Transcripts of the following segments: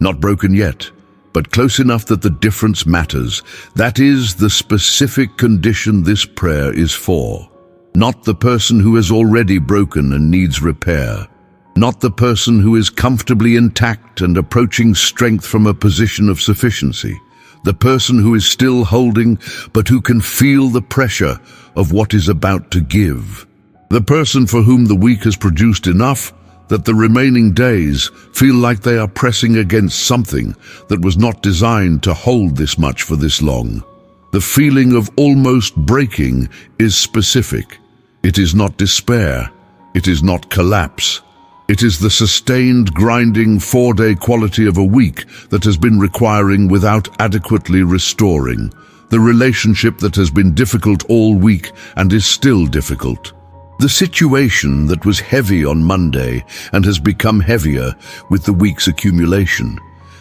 Not broken yet, but close enough that the difference matters. That is the specific condition this prayer is for. Not the person who is already broken and needs repair. Not the person who is comfortably intact and approaching strength from a position of sufficiency. The person who is still holding, but who can feel the pressure of what is about to give. The person for whom the week has produced enough that the remaining days feel like they are pressing against something that was not designed to hold this much for this long. The feeling of almost breaking is specific. It is not despair. It is not collapse. It is the sustained, grinding, 4-day quality of a week that has been requiring without adequately restoring. The relationship that has been difficult all week and is still difficult. The situation that was heavy on Monday and has become heavier with the week's accumulation.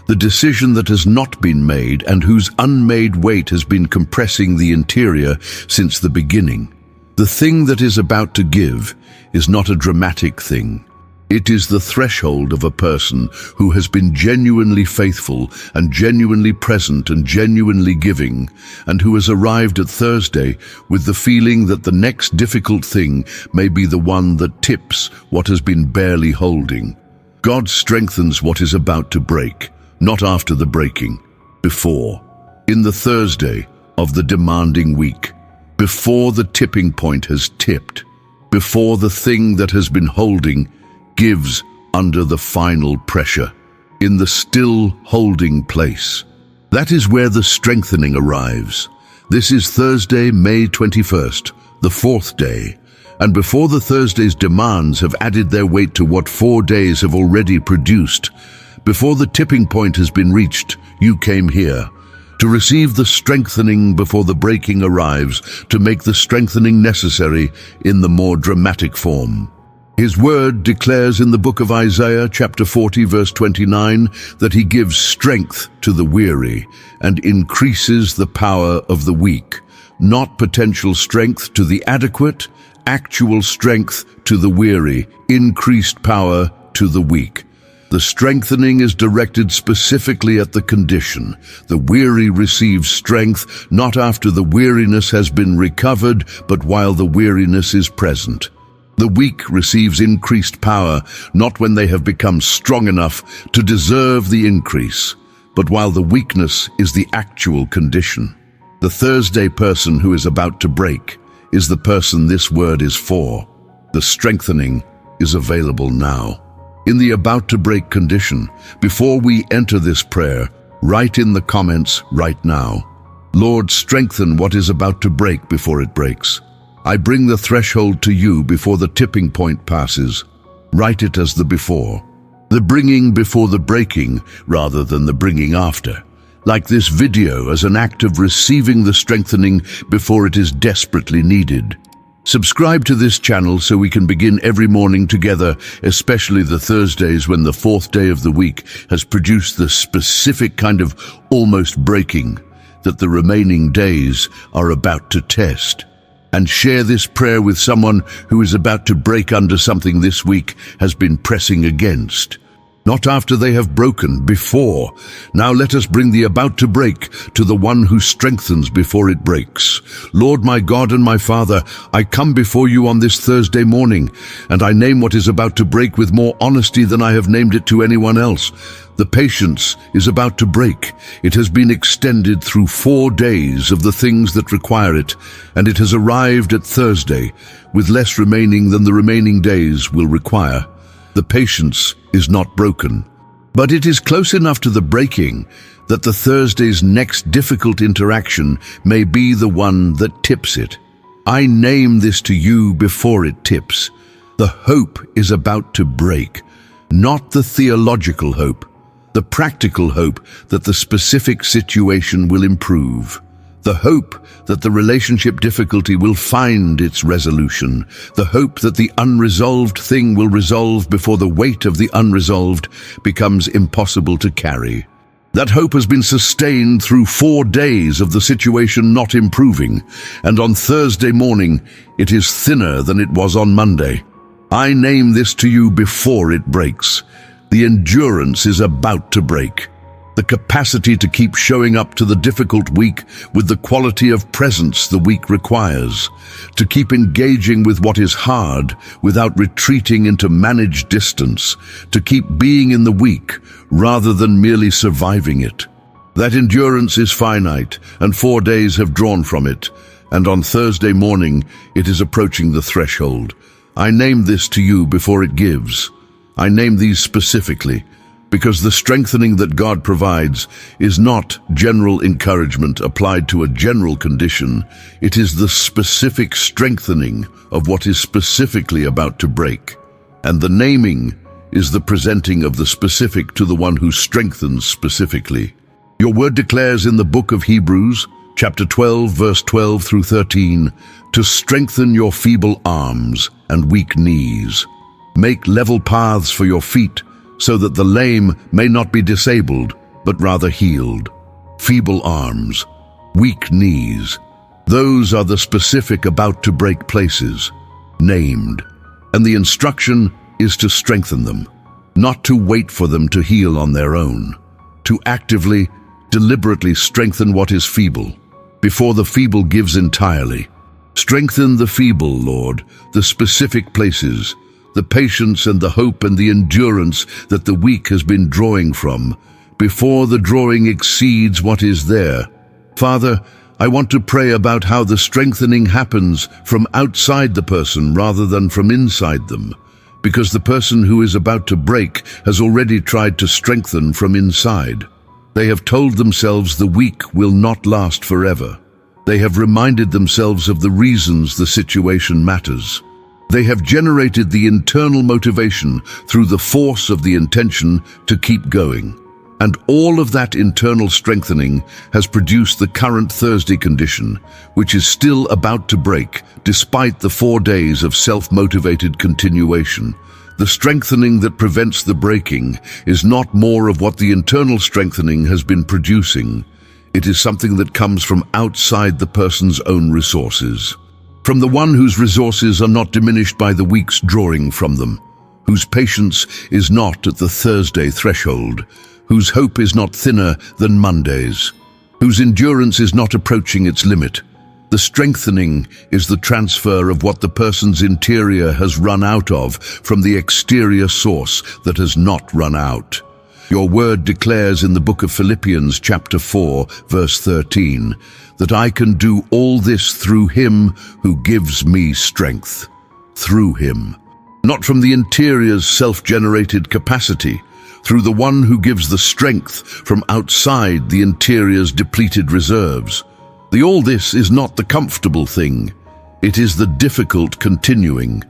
The decision that has not been made and whose unmade weight has been compressing the interior since the beginning. The thing that is about to give is not a dramatic thing. It is the threshold of a person who has been genuinely faithful and genuinely present and genuinely giving, and who has arrived at Thursday with the feeling that the next difficult thing may be the one that tips what has been barely holding. God strengthens what is about to break, not after the breaking, before. In the Thursday of the demanding week, before the tipping point has tipped, before the thing that has been holding gives under the final pressure, in the still holding place. That is where the strengthening arrives. This is Thursday, May 21st, the 4th day, and before the Thursday's demands have added their weight to what 4 days have already produced, before the tipping point has been reached, you came here to receive the strengthening before the breaking arrives, to make the strengthening necessary in the more dramatic form. His word declares in the book of Isaiah, chapter 40, verse 29, that he gives strength to the weary and increases the power of the weak. Not potential strength to the adequate, actual strength to the weary, increased power to the weak. The strengthening is directed specifically at the condition. The weary receives strength not after the weariness has been recovered, but while the weariness is present. The weak receives increased power, not when they have become strong enough to deserve the increase, but while the weakness is the actual condition. The Thursday person who is about to break is the person this word is for. The strengthening is available now. In the about to break condition, before we enter this prayer, write in the comments right now, Lord, strengthen what is about to break before it breaks. I bring the threshold to you before the tipping point passes. Write it as the before. The bringing before the breaking rather than the bringing after. Like this video as an act of receiving the strengthening before it is desperately needed. Subscribe to this channel so we can begin every morning together, especially the Thursdays when the 4th day of the week has produced the specific kind of almost breaking that the remaining days are about to test. And share this prayer with someone who is about to break under something this week has been pressing against. Not after they have broken, before. Now let us bring the about to break to the one who strengthens before it breaks. Lord, my God and my Father, I come before you on this Thursday morning, and I name what is about to break with more honesty than I have named it to anyone else. The patience is about to break. It has been extended through 4 days of the things that require it, and it has arrived at Thursday, with less remaining than the remaining days will require. The patience is not broken, but it is close enough to the breaking that the Thursday's next difficult interaction may be the one that tips it. I name this to you before it tips. The hope is about to break, not the theological hope, the practical hope that the specific situation will improve. The hope that the relationship difficulty will find its resolution. The hope that the unresolved thing will resolve before the weight of the unresolved becomes impossible to carry. That hope has been sustained through 4 days of the situation not improving, and on Thursday morning it is thinner than it was on Monday. I name this to you before it breaks. The endurance is about to break. the capacity to keep showing up to the difficult week with the quality of presence the week requires, to keep engaging with what is hard without retreating into managed distance, to keep being in the week rather than merely surviving it. That endurance is finite, and 4 days have drawn from it, and on Thursday morning it is approaching the threshold. I name this to you before it gives. I name these specifically, because the strengthening that God provides is not general encouragement applied to a general condition. It is the specific strengthening of what is specifically about to break. And the naming is the presenting of the specific to the one who strengthens specifically. Your word declares in the book of Hebrews, chapter 12, verse 12 through 13, to strengthen your feeble arms and weak knees. Make level paths for your feet, so that the lame may not be disabled, but rather healed. Feeble arms, weak knees, those are the specific about to break places, named. And the instruction is to strengthen them, not to wait for them to heal on their own, to actively, deliberately strengthen what is feeble, before the feeble gives entirely. Strengthen the feeble, Lord, the specific places, the patience and the hope and the endurance that the weak has been drawing from, before the drawing exceeds what is there. Father, I want to pray about how the strengthening happens from outside the person rather than from inside them, because the person who is about to break has already tried to strengthen from inside. They have told themselves the week will not last forever. They have reminded themselves of the reasons the situation matters. They have generated the internal motivation through the force of the intention to keep going. And all of that internal strengthening has produced the current Thursday condition, which is still about to break, despite the 4 days of self-motivated continuation. The strengthening that prevents the breaking is not more of what the internal strengthening has been producing. It is something that comes from outside the person's own resources. From the one whose resources are not diminished by the week's drawing from them, whose patience is not at the Thursday threshold, whose hope is not thinner than Monday's, whose endurance is not approaching its limit. The strengthening is the transfer of what the person's interior has run out of from the exterior source that has not run out. Your word declares in the book of Philippians chapter 4, verse 13, that I can do all this through him who gives me strength. Through him. Not from the interior's self-generated capacity, through the one who gives the strength from outside the interior's depleted reserves. The all this is not the comfortable thing. It is the difficult continuing.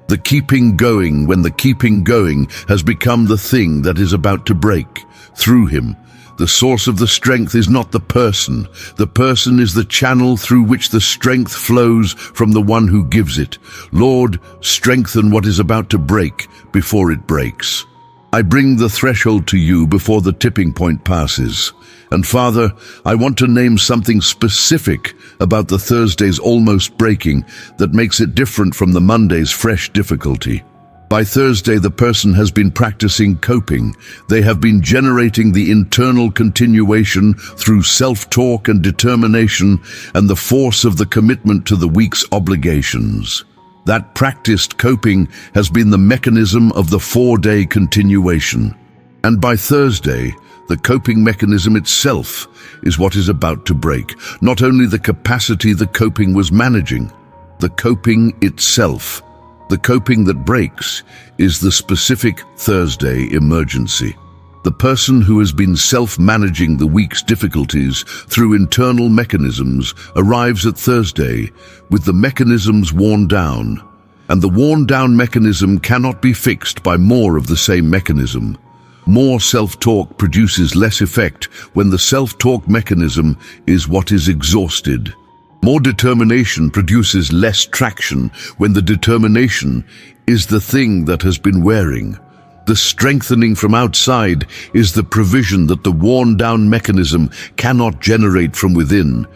The keeping going when the keeping going has become the thing that is about to break. Through him. The source of the strength is not the person. The person is the channel through which the strength flows from the one who gives it. Lord, strengthen what is about to break before it breaks. I bring the threshold to you before the tipping point passes. And Father, I want to name something specific about the Thursday's almost breaking that makes it different from the Monday's fresh difficulty. By Thursday, the person has been practicing coping. They have been generating the internal continuation through self-talk and determination and the force of the commitment to the week's obligations. That practiced coping has been the mechanism of the 4-day continuation. And by Thursday, the coping mechanism itself is what is about to break. Not only the capacity the coping was managing, the coping itself. The coping that breaks is the specific Thursday emergency. The person who has been self-managing the week's difficulties through internal mechanisms arrives at Thursday with the mechanisms worn down, and the worn-down mechanism cannot be fixed by more of the same mechanism. More self-talk produces less effect when the self-talk mechanism is what is exhausted. More determination produces less traction when the determination is the thing that has been wearing. The strengthening from outside is the provision that the worn-down mechanism cannot generate from within.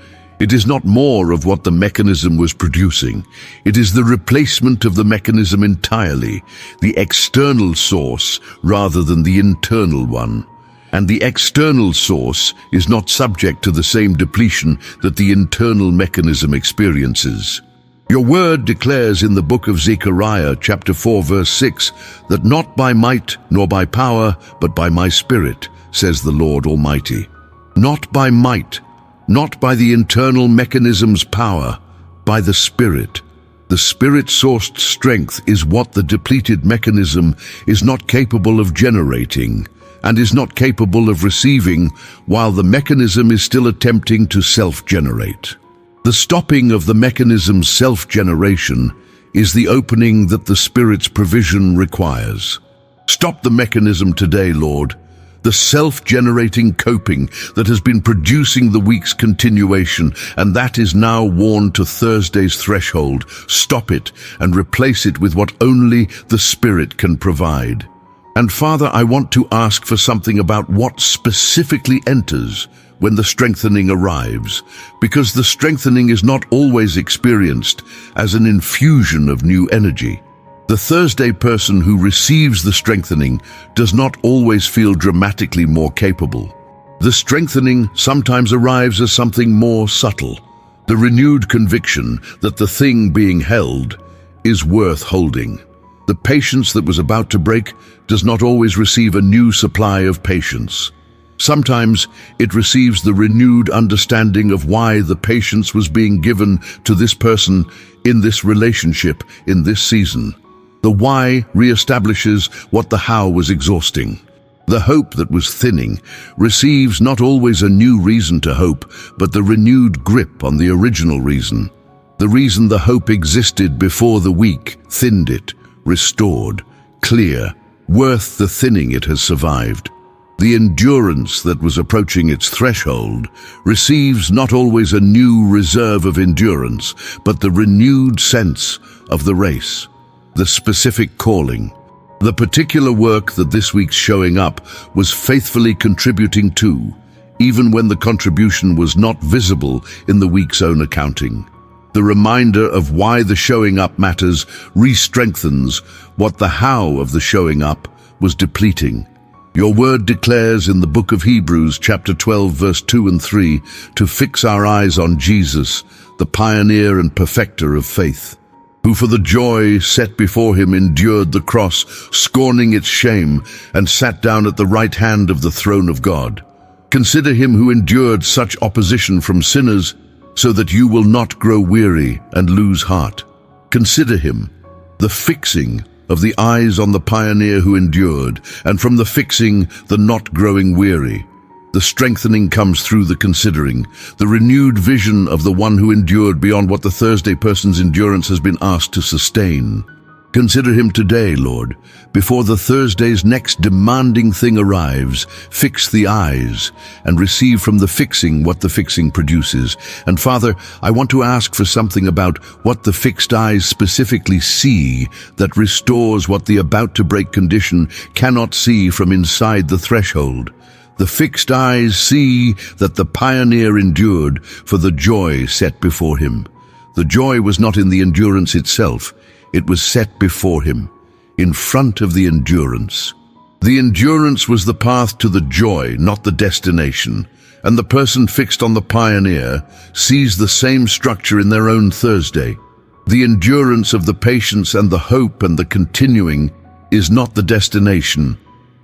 It is not more of what the mechanism was producing. It is the replacement of the mechanism entirely, the external source rather than the internal one. and the external source is not subject to the same depletion that the internal mechanism experiences. Your word declares in the book of Zechariah, chapter 4, verse 6, that not by might nor by power, but by my Spirit, says the Lord Almighty. Not by might, not by the internal mechanism's power, by the Spirit. The Spirit-sourced strength is what the depleted mechanism is not capable of generating and is not capable of receiving while the mechanism is still attempting to self-generate. The stopping of the mechanism's self-generation is the opening that the Spirit's provision requires. Stop the mechanism today, Lord. The self-generating coping that has been producing the week's continuation, and that is now worn to Thursday's threshold. Stop it and replace it with what only the Spirit can provide. And Father, I want to ask for something about what specifically enters when the strengthening arrives, because the strengthening is not always experienced as an infusion of new energy. The Thursday person who receives the strengthening does not always feel dramatically more capable. The strengthening sometimes arrives as something more subtle, the renewed conviction that the thing being held is worth holding. The patience that was about to break does not always receive a new supply of patience. Sometimes it receives the renewed understanding of why the patience was being given to this person in this relationship in this season. The why reestablishes what the how was exhausting. The hope that was thinning receives not always a new reason to hope, but the renewed grip on the original reason. The reason the hope existed before the weak thinned it, restored, clear, worth the thinning it has survived. The endurance that was approaching its threshold receives not always a new reserve of endurance, but the renewed sense of the race, the specific calling. The particular work that this week's showing up was faithfully contributing to, even when the contribution was not visible in the week's own accounting. The reminder of why the showing up matters re-strengthens what the how of the showing up was depleting. Your word declares in the book of Hebrews, chapter 12, verse 2 and 3, to fix our eyes on Jesus, the pioneer and perfecter of faith, who for the joy set before him endured the cross, scorning its shame, and sat down at the right hand of the throne of God. Consider him who endured such opposition from sinners, so that you will not grow weary and lose heart. Consider him, the fixing of the eyes on the pioneer who endured, and from the fixing, the not growing weary. The strengthening comes through the considering, the renewed vision of the one who endured beyond what the Thursday person's endurance has been asked to sustain. Consider him today, Lord. Before the Thursday's next demanding thing arrives, fix the eyes and receive from the fixing what the fixing produces. And Father, I want to ask for something about what the fixed eyes specifically see that restores what the about-to-break condition cannot see from inside the threshold. The fixed eyes see that the pioneer endured for the joy set before him. The joy was not in the endurance itself. It was set before him, in front of the endurance. The endurance was the path to the joy, not the destination, and the person fixed on the pioneer sees the same structure in their own Thursday. The endurance of the patience and the hope and the continuing is not the destination,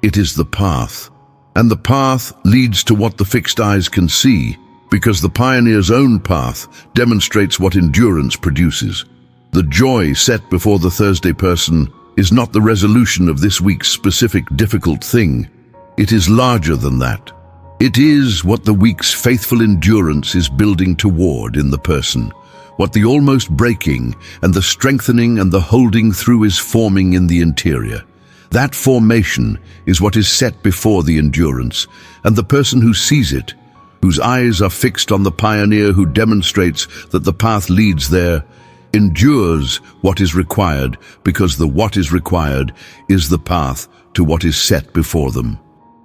it is the path. And the path leads to what the fixed eyes can see, because the pioneer's own path demonstrates what endurance produces. The joy set before the Thursday person is not the resolution of this week's specific difficult thing. It is larger than that. It is what the week's faithful endurance is building toward in the person, what the almost breaking and the strengthening and the holding through is forming in the interior. That formation is what is set before the endurance, and the person who sees it, whose eyes are fixed on the pioneer who demonstrates that the path leads there, endures what is required, because the what is required is the path to what is set before them.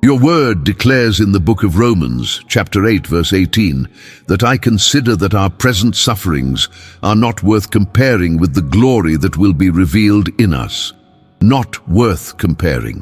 Your word declares in the book of Romans, chapter 8, verse 18, that I consider that our present sufferings are not worth comparing with the glory that will be revealed in us. Not worth comparing.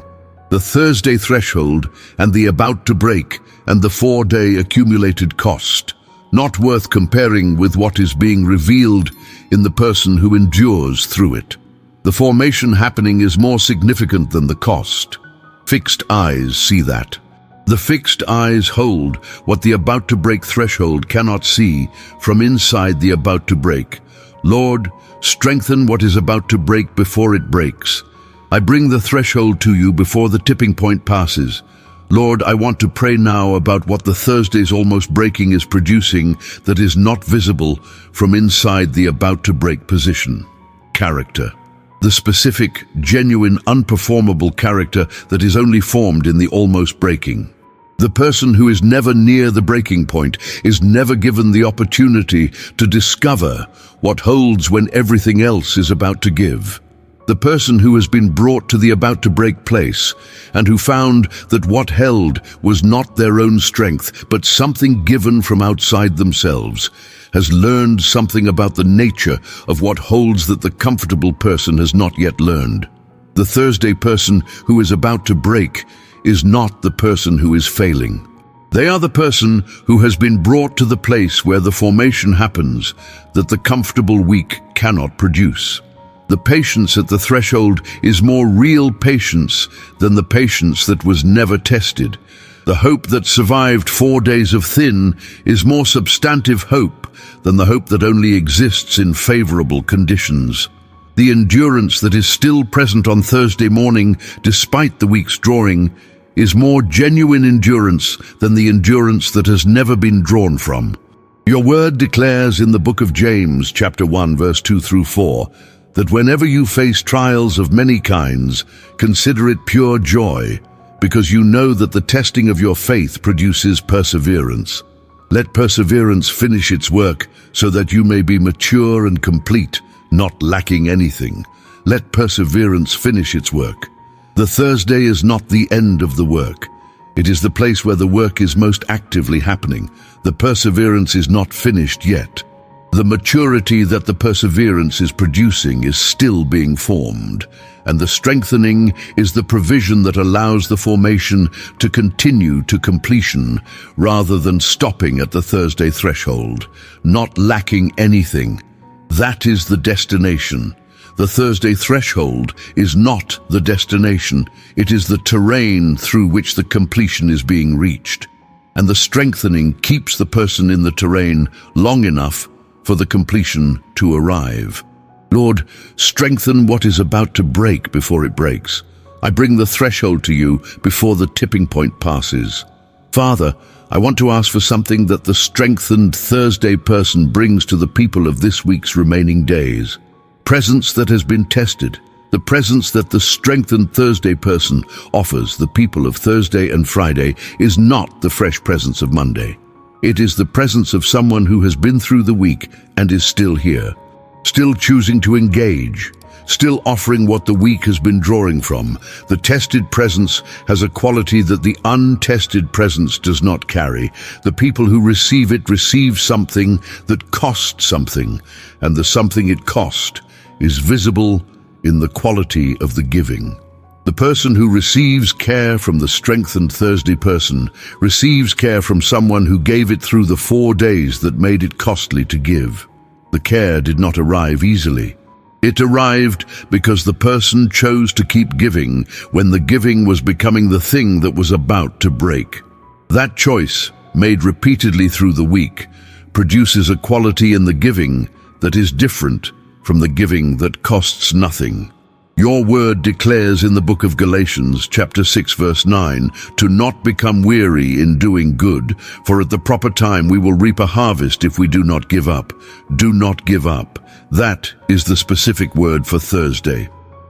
the Thursday threshold and the about to break and the 4-day accumulated cost, not worth comparing with what is being revealed in the person who endures through it. The formation happening is more significant than the cost. Fixed eyes see that. The fixed eyes hold what the about to break threshold cannot see from inside the about to break. Lord, strengthen what is about to break before it breaks. I bring the threshold to you before the tipping point passes. Lord, I want to pray now about what the Thursday's almost breaking is producing that is not visible from inside the about to break position. Character. The specific, genuine, unperformable character that is only formed in the almost breaking. The person who is never near the breaking point is never given the opportunity to discover what holds when everything else is about to give. The person who has been brought to the about to break place and who found that what held was not their own strength but something given from outside themselves has learned something about the nature of what holds that the comfortable person has not yet learned. The Thursday person who is about to break is not the person who is failing. They are the person who has been brought to the place where the formation happens that the comfortable week cannot produce. The patience at the threshold is more real patience than the patience that was never tested. The hope that survived 4 days of thin is more substantive hope than the hope that only exists in favorable conditions. The endurance that is still present on Thursday morning, despite the week's drawing, is more genuine endurance than the endurance that has never been drawn from. Your word declares in the book of James, chapter 1, verse 2 through 4, that whenever you face trials of many kinds, consider it pure joy, because you know that the testing of your faith produces perseverance. Let perseverance finish its work, so that you may be mature and complete, not lacking anything. Let perseverance finish its work. The Thursday is not the end of the work. It is the place where the work is most actively happening. The perseverance is not finished yet. The maturity that the perseverance is producing is still being formed, and the strengthening is the provision that allows the formation to continue to completion rather than stopping at the Thursday threshold, not lacking anything. That is the destination. The Thursday threshold is not the destination. It is the terrain through which the completion is being reached, and the strengthening keeps the person in the terrain long enough for the completion to arrive. Lord, strengthen what is about to break before it breaks. I bring the threshold to you before the tipping point passes. Father, I want to ask for something that the strengthened Thursday person brings to the people of this week's remaining days. Presence that has been tested. The presence that the strengthened Thursday person offers the people of Thursday and Friday is not the fresh presence of Monday. It is the presence of someone who has been through the week and is still here, still choosing to engage, still offering what the week has been drawing from. The tested presence has a quality that the untested presence does not carry. The people who receive it receive something that cost something, and the something it cost is visible in the quality of the giving. The person who receives care from the strengthened Thursday person receives care from someone who gave it through the 4 days that made it costly to give. The care did not arrive easily. It arrived because the person chose to keep giving when the giving was becoming the thing that was about to break. That choice, made repeatedly through the week, produces a quality in the giving that is different from the giving that costs nothing. Your word declares in the book of Galatians, chapter 6, verse 9, to not become weary in doing good, for at the proper time we will reap a harvest if we do not give up. Do not give up. That is the specific word for Thursday.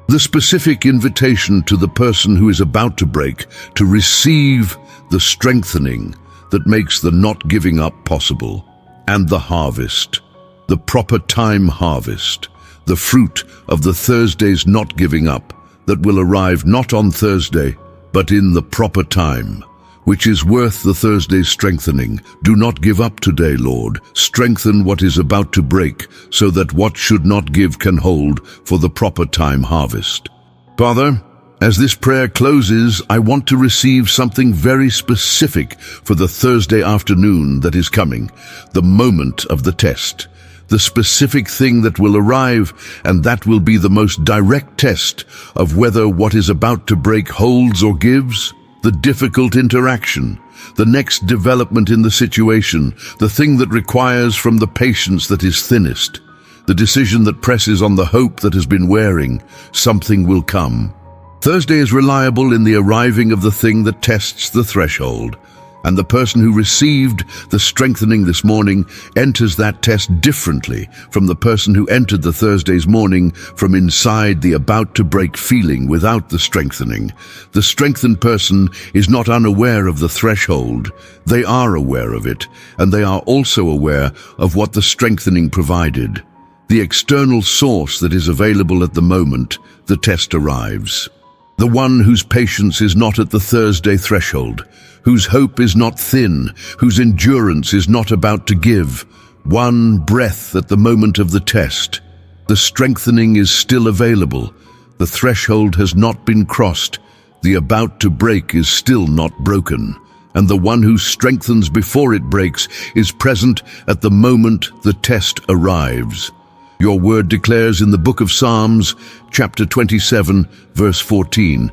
The specific invitation to the person who is about to break to receive the strengthening that makes the not giving up possible, and the harvest, the proper time harvest, the fruit of the Thursday's not giving up that will arrive not on Thursday, but in the proper time, which is worth the Thursday's strengthening. Do not give up today, Lord. Strengthen what is about to break, so that what should not give can hold for the proper time harvest. Father, As this prayer closes, I want to receive something very specific for the Thursday afternoon that is coming, the moment of the test. The specific thing that will arrive, and that will be the most direct test of whether what is about to break holds or gives. The difficult interaction, the next development in the situation, the thing that requires from the patience that is thinnest, the decision that presses on the hope that has been wearing. Something will come. Thursday is reliable in the arriving of the thing that tests the threshold. And the person who received the strengthening this morning enters that test differently from the person who entered the Thursday's morning from inside the about-to-break feeling without the strengthening. The strengthened person is not unaware of the threshold. They are aware of it, and they are also aware of what the strengthening provided. The external source that is available at the moment the test arrives. The one whose patience is not at the Thursday threshold, whose hope is not thin, whose endurance is not about to give. One breath at the moment of the test. The strengthening is still available. The threshold has not been crossed. The about to break is still not broken. And the one who strengthens before it breaks is present at the moment the test arrives. Your word declares in the book of Psalms, chapter 27, verse 14,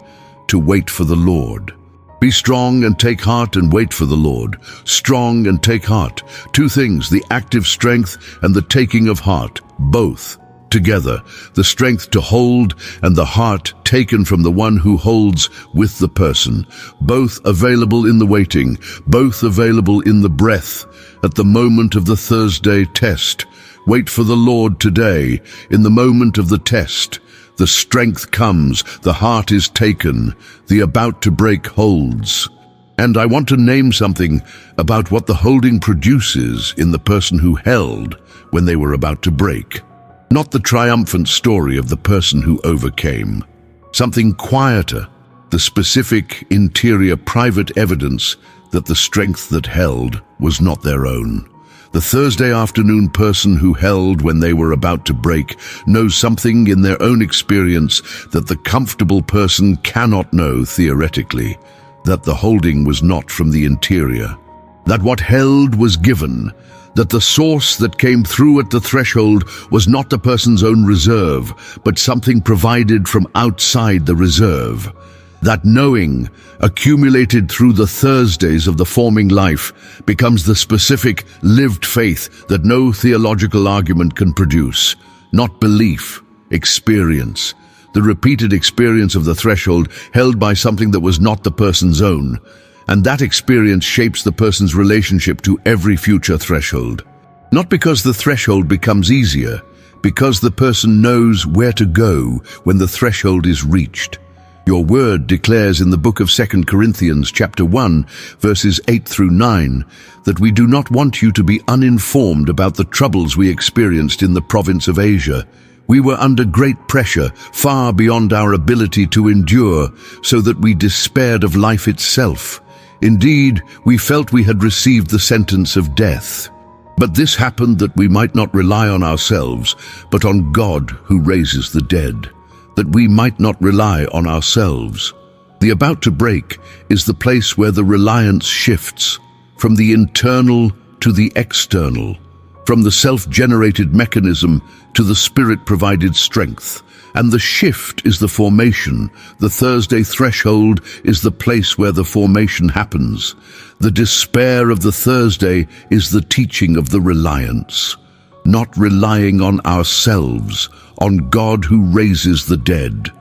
to wait for the Lord. Be strong and take heart and wait for the Lord. Strong and take heart. Two things, the active strength and the taking of heart, both together. The strength to hold and the heart taken from the one who holds with the person. Both available in the waiting, both available in the breath at the moment of the Thursday test. Wait for the Lord today, in the moment of the test. The strength comes, the heart is taken, the about to break holds. And I want to name something about what the holding produces in the person who held when they were about to break. Not the triumphant story of the person who overcame. Something quieter, the specific, interior, private evidence that the strength that held was not their own. The Thursday afternoon person who held when they were about to break knows something in their own experience that the comfortable person cannot know theoretically, that the holding was not from the interior, that what held was given, that the source that came through at the threshold was not the person's own reserve, but something provided from outside the reserve. That knowing, accumulated through the Thursdays of the forming life, becomes the specific, lived faith that no theological argument can produce. Not belief, experience. The repeated experience of the threshold held by something that was not the person's own. And that experience shapes the person's relationship to every future threshold. Not because the threshold becomes easier, because the person knows where to go when the threshold is reached. Your word declares in the book of 2 Corinthians chapter 1, verses 8 through 9, that we do not want you to be uninformed about the troubles we experienced in the province of Asia. We were under great pressure, far beyond our ability to endure, so that we despaired of life itself. Indeed, we felt we had received the sentence of death. But this happened that we might not rely on ourselves, but on God who raises the dead. That we might not rely on ourselves. The about to break is the place where the reliance shifts from the internal to the external, from the self-generated mechanism to the Spirit-provided strength. And the shift is the formation. The Thursday threshold is the place where the formation happens. The despair of the Thursday is the teaching of the reliance. Not relying on ourselves, on God who raises the dead.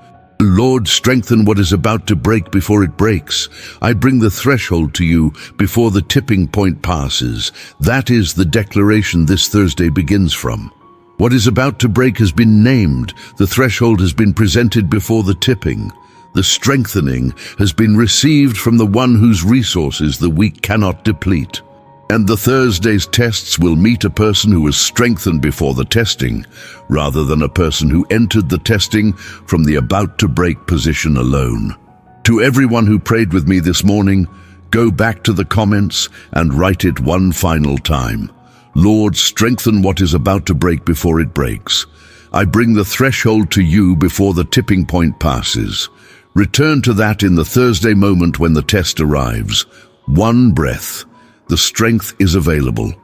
Lord, strengthen what is about to break before it breaks. I bring the threshold to you before the tipping point passes. That is the declaration this Thursday begins from. What is about to break has been named. The threshold has been presented before the tipping. The strengthening has been received from the one whose resources the weak cannot deplete. And the Thursday's tests will meet a person who was strengthened before the testing, rather than a person who entered the testing from the about-to-break position alone. To everyone who prayed with me this morning, go back to the comments and write it one final time. Lord, strengthen what is about to break before it breaks. I bring the threshold to you before the tipping point passes. Return to that in the Thursday moment when the test arrives. One breath. The strength is available.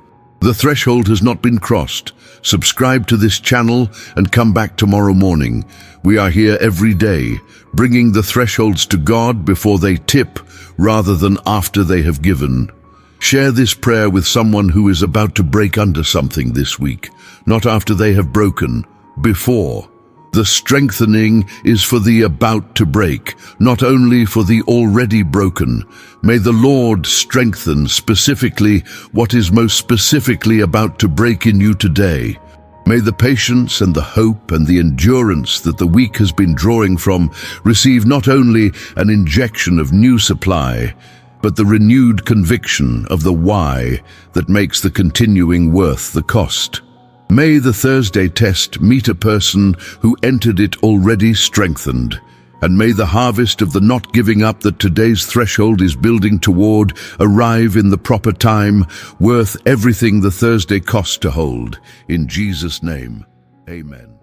The threshold has not been crossed. Subscribe to this channel and come back tomorrow morning. We are here every day, bringing the thresholds to God before they tip, rather than after they have given. Share this prayer with someone who is about to break under something this week, not after they have broken, before. The strengthening is for the about to break, not only for the already broken. May the Lord strengthen specifically what is most specifically about to break in you today. May the patience and the hope and the endurance that the week has been drawing from receive not only an injection of new supply, but the renewed conviction of the why that makes the continuing worth the cost. May the Thursday test meet a person who entered it already strengthened, and may the harvest of the not giving up that today's threshold is building toward arrive in the proper time, worth everything the Thursday cost to hold. In Jesus' name, amen.